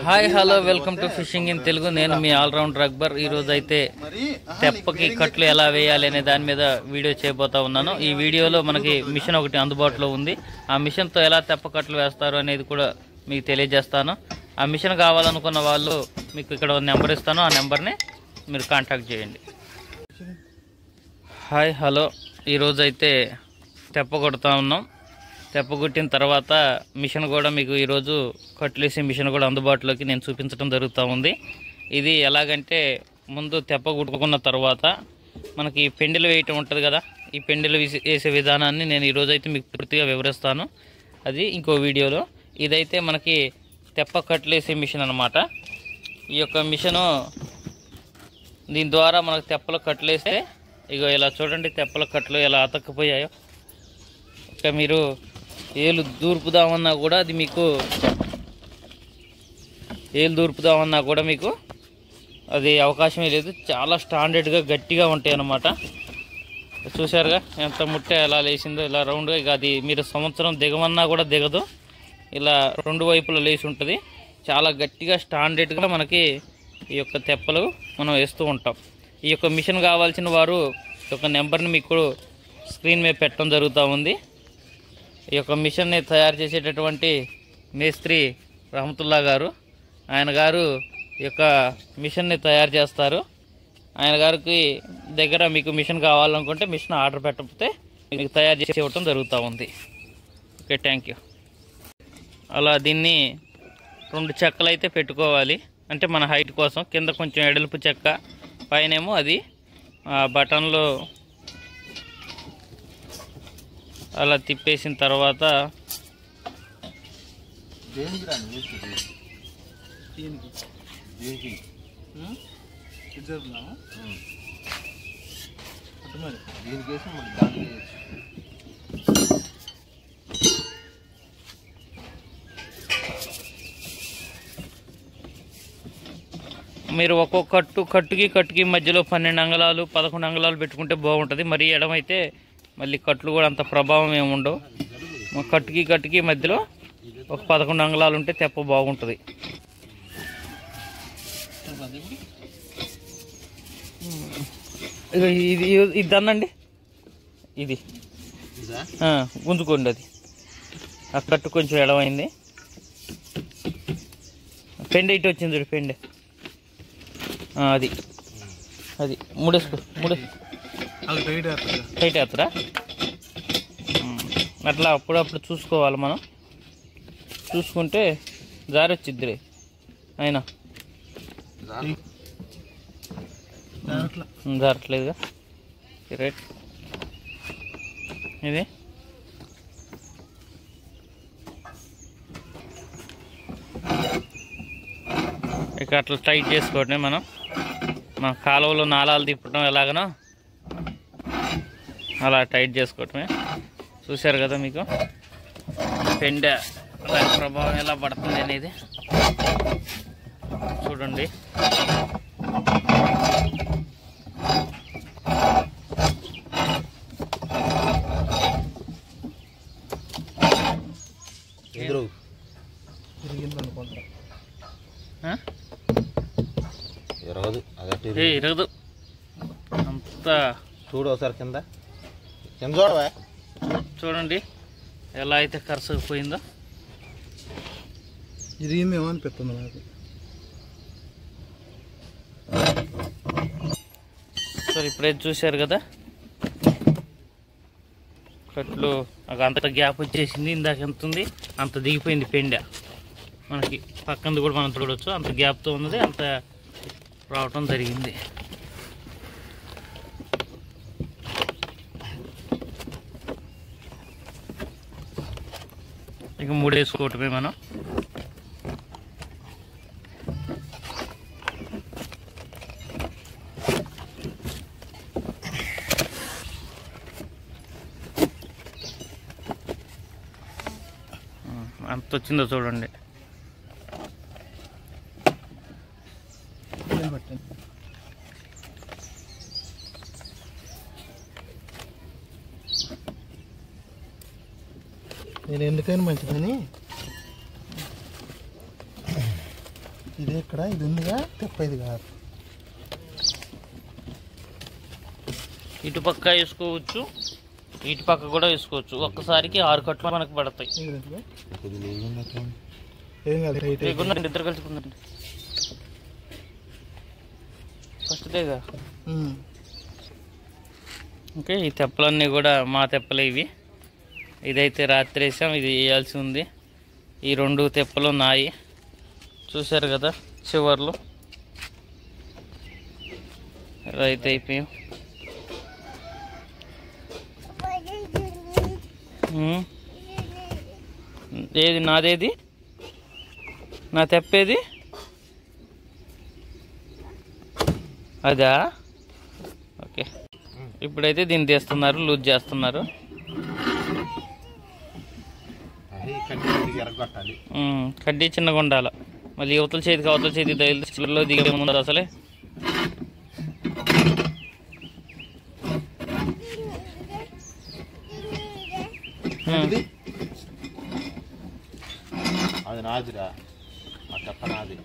Hi hello welcome to fishing in Telugu. నేను మీ allrounder Akbar. ఈ రోజు అయితే తెప్పకి కట్లు ఎలా వేయాలి అనే దాని మీద వీడియో చేయబోతా ఉన్నాను. ఈ వీడియోలో మనకి మిషన్ ఒకటి అందుబాటులో ఉంది. ఆ మిషన్తో ఎలా తెప్ప కట్లు వేస్తారు అనేది కూడా మీకు తెలియజేస్తాను. ఆ మిషన్ కావాలనుకున్న వాళ్ళు మీకు ఇక్కడ నెంబర్ ఇస్తాను, ఆ నెంబర్ని మీరు కాంటాక్ట్ చేయండి. హాయ్ హలో, ఈరోజు అయితే తెప్ప కొడుతూ ఉన్నాం. తెప్ప కొట్టిన తర్వాత మిషన్ కూడా మీకు ఈరోజు కట్లేసే మిషన్ కూడా అందుబాటులోకి నేను చూపించడం జరుగుతూ ఉంది. ఇది ఎలాగంటే, ముందు తెప్ప కుట్టుకున్న తర్వాత మనకి పెండెలు వేయటం ఉంటుంది కదా, ఈ పెండెలు వేసే విధానాన్ని నేను ఈరోజు అయితే మీకు పూర్తిగా వివరిస్తాను. అది ఇంకో వీడియోలో. ఇదైతే మనకి తెప్ప కట్లేసే మిషన్ అన్నమాట. ఈ యొక్క మిషను, దీని ద్వారా మనకు తెప్పలు కట్లేస్తే ఇగో ఇలా చూడండి, తెప్పల కట్లు ఎలా అతక్కపోయాయో. ఇక మీరు ఏలు దూర్పుదామన్నా కూడా అది మీకు అది అవకాశమే లేదు. చాలా స్టాండర్డ్గా గట్టిగా ఉంటాయి అన్నమాట. చూసారుగా ఎంత ముట్టె ఎలా లేచిందో, ఇలా రౌండ్గా. ఇక అది మీరు సంవత్సరం దిగమన్నా కూడా దిగదు, ఇలా రెండు వైపులా లేచి ఉంటుంది. చాలా గట్టిగా స్టాండర్డ్గా మనకి ఈ యొక్క తెప్పలు మనం వేస్తూ ఉంటాం. ఈ యొక్క మిషన్ కావాల్సిన వారు ఈ యొక్క నెంబర్ని మీకు స్క్రీన్ మీద పెట్టడం జరుగుతూ ఉంది. ఈ యొక్క మిషన్ని తయారు చేసేటటువంటి మేస్త్రి రహమతుల్లా గారు, ఆయన గారు ఈ యొక్క మిషన్ని తయారు చేస్తారు. ఆయన గారికి దగ్గర మీకు మిషన్ కావాలనుకుంటే మిషన్ ఆర్డర్ పెట్టకపోతే మీకు తయారు చేసి ఇవ్వటం జరుగుతూ ఉంది. Okay, thank you. అలా దీన్ని 2 చెక్కలు అయితే పెట్టుకోవాలి, అంటే మన హైట్ కోసం. కింద కొంచెం ఎడల్పు చెక్క, పైనేమో అది బటన్లో అలా తిప్పేసిన తర్వాత మీరు ఒక్కొక్క కట్టుకి మధ్యలో 12 అంగుళాలు 11 అంగుళాలు పెట్టుకుంటే బాగుంటుంది. మరి ఎడమైతే మళ్ళీ కట్లు కూడా అంత ప్రభావం ఏమి ఉండవు. కట్టుకి మధ్యలో ఒక 11 అంగుళాలు ఉంటే తెప్ప బాగుంటుంది. ఇది దన్నండి, ఇది గుంజుకోండి. అది ఆ కట్టు కొంచెం ఎడమైంది. పెండె ఇటు వచ్చింది చూడు, పెండె అది అది ముడేసుకో. టైట్ వేస్తారా? అట్లా అప్పుడప్పుడు చూసుకోవాలి మనం. చూసుకుంటే జారొచ్చిద్దిరే. అయినా జారట్లేదుగా. రైట్, ఇది ఇక అట్లా టైట్ చేసుకోవటమే మనం. మన కాలువలో నాళాలు తిప్పటం ఎలాగనో అలా టైట్ చేసుకోవటమే. చూశారు కదా మీకు పెండె దాని ప్రభావం ఎలా పడుతుంది అనేది చూడండి. ఇరగదు అంత. చూడు ఒకసారి కింద చూడండి ఎలా అయితే కరసకపోయిందో. ఇరిగిందేమో అనిపిస్తుంది నాకు. సరే, ఇప్పుడైతే చూశారు కదా కట్లు అంత గ్యాప్ వచ్చేసింది. ఇందాక ఎంత ఉంది అంత దిగిపోయింది పెండె. మనకి పక్కనది కూడా మనం చూడవచ్చు, అంత గ్యాప్తో ఉన్నది, అంత రావటం జరిగింది. ఇక మూడేసుకోవటమే మనం. అంత వచ్చిందో చూడండి. నేను ఎందుకైనా మంచిదని ఇదే ఇక్కడ ఇది ఉందిగా తెప్ప ఇది కాదు. ఇటు పక్క వేసుకోవచ్చు, ఇటు పక్క కూడా వేసుకోవచ్చు. ఒక్కసారికి 6 కట్లు మనకు పడతాయి. ఏం కాదు, రైట్ లేకుండా ఇద్దరు కలుసుకుందండి ఫస్ట్దేగా. ఓకే, ఈ తెప్పలన్నీ కూడా మా తెప్పలే ఇవి. ఇదైతే రాత్రి వేసాం, ఇది వేయాల్సి ఉంది. ఈ 2 తెప్పలు నాయి, చూశారు కదా చివర్లు. ఇలా అయితే అయిపోయాం. ఏది నాదేది, నా తెప్పేది అదా? ఓకే, ఇప్పుడైతే దీన్ని తీస్తున్నారు, లూజ్ చేస్తున్నారు. కడ్డీ చిన్నగా ఉండాలి. మళ్ళీ యువతల చేతికి అవతల చేతికి తగిలితే చివరిలో దిగే ముందు అసలే. అది నాదిరా, ఆ తెప్ప నాది.